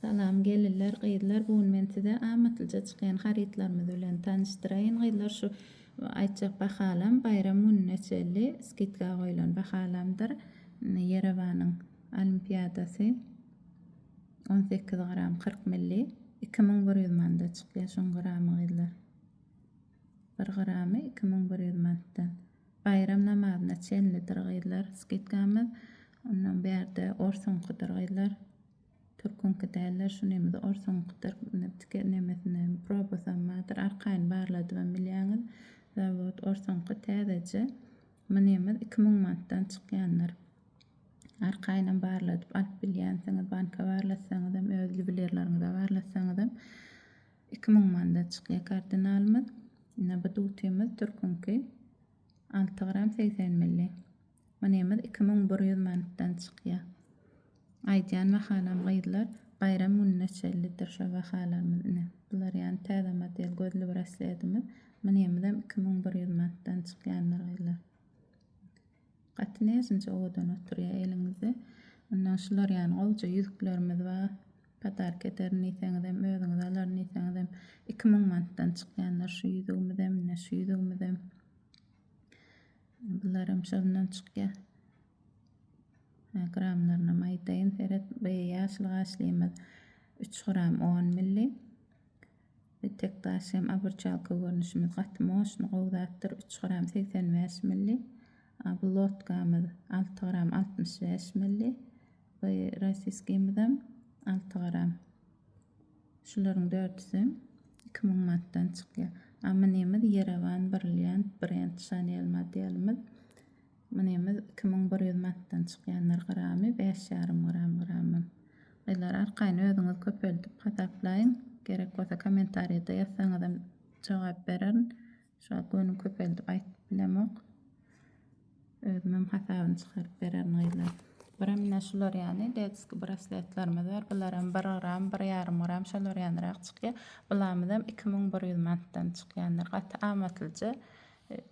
Salam gelirler, gıydılar. Bugün men size amatylja çykan haritlarymyz bilen tanıştyrayyn. Gıydylar şu aýtjak bahalam bayram gününe skitga goýulan bahalamdyr. Yerewanyň olimpiadasy 18 gram 40 milli 2100 manda çykýar şoň gramy gıydylar. 1 gramy 2100 manddan. Bayram namazyna çenlidir gıydylar skitgamyz. Ondan berde orsoňkydyr gıydylar. Türkünkü däller şu nemede orsoňkydyr. Nemesine probasanmadyr. Arkaýyn barladyban bilýäňiz. Zawod orsoňky täzeje. Menemez 2000 manddan çykýanlar. Arkaýyndan barladyp alyp bilýänsiňiz, banka barlatsaňyz hem öz jubilerleriňize barlatsaňyz hem 2000 manda çykýar kardinalymyz. Ine bu dutymyz türkünkü 6 gram 80 milli. Menemez 2100 manddan çykýar. Aýdýan bahalam gıydylar bayram gününe çellidir şo bahalarymyz. Bular ýani täze model gözli brasletimiz. Menemez hem 2100 manddan çykýanlar gıydylar. Gatynäçinçe owadan oturýar eliňizde. Ondan şular ýani golja ýüzüklerimiz bar. Padark ederini ýeňiz hem özüňiz alaryny ýeňiz hem 2000 manddan çykýanlar şu ýüzügimiz hem şu ýüzügimiz hem. Bular hem şondan çykýar. Gramlaryna maýdaýyn seret beýe ýaşyl gaçlymy 3 gram 10 milli. Tek daş hem aburçalky görnüşimiz gatmoşny gowdatdyr 3 gram 85 milli. Bu lotgamyz 6 gram 65 milli. Bu rasiskimiz hem 6 gram. Şularyň dörtüsi 2000 manddan çykýar. Menemiz Yerewan Brilliant brand Chanel modelimiz. Menemiz 2100 manddan çykýanlar gramy 5,5 gram. Gıydylar arkaýyn özüňiz köpeldip hasaplaýyn. Gerek bolsa kommentariýada ýazsaňyz hem jogap bererin. Şu göwnüm köpeldip aýtyp bilemok. Özüm hem hasabyny çykaryp bererin gıydylar. Biramna şular ýani detski brasletlerimiz bar. Bular hem 1 gram 1,5 gram şolar ýanyrak çykýar. Bularymyz hem 2100 manddan çykýanlar. Gaty amatylja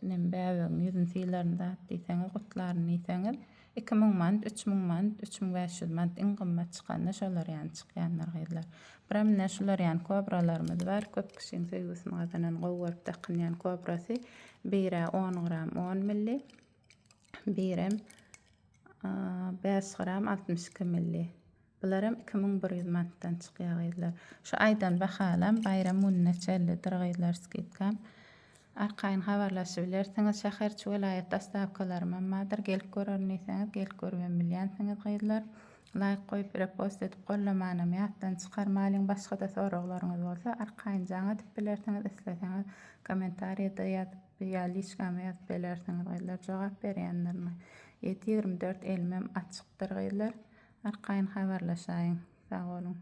nem bäwüň ýüzüň sylaryny da diýseňiz, gutlaryny diýseňiz 2000 mand, 3000 mand, 3500 mand iň gymmat çykanda şolar ýany çykýanlar gıydylar. Biramna şular ýani kobralarymyz bar. Köp kişiň sevgisini gazanan gowuryp takynýan kobrasy 1,10 gram 10 milli. 1 hem 5 gram 62 milli. Bular hem 2100 manddan çykýar gıydylar. Şu aýdan bahalam bayram gününe çellidir gıydylar skitkam. Arkaýyn habarlaşyp bilersiňiz şäherçi welaýat dastavkalarym hammadyr. Gelip görerini ýeňiz gelip görben bilýänsiňiz gıydylar. Like goýup repost edip gollamanymy ýatdan çykarmalyň başga da soraglaryňyz bolsa arkaýyn jaňa dip bilersiňiz isleseňiz kommentariýada ýazyp ýa liçkama ýazyp bilersiňiz gıydylar. Jogap berýänlerine 7/24 elmem açykdyr gıydylar. Arkaýyn habarlaşaýyn. Sag bolun.